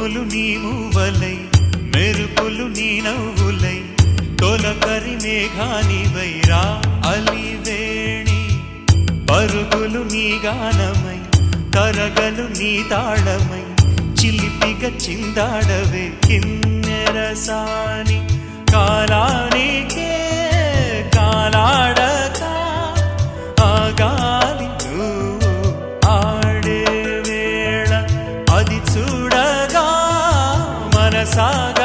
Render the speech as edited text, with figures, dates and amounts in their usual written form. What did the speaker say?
ఉరుములు నీ మూవలై మెరుపులు నీ నవ్వులై తొలకరి మేఘానివై రా అలివేణి పరుగులు నీ గానమై తరగలు నీ తాళమై చిలిపిగా చిందాడవే కిన్నెరసాని కాలానికే కాలాడక ఆగాలి నువ్వు ఆడే వేళ అది చూడగా మనసాగ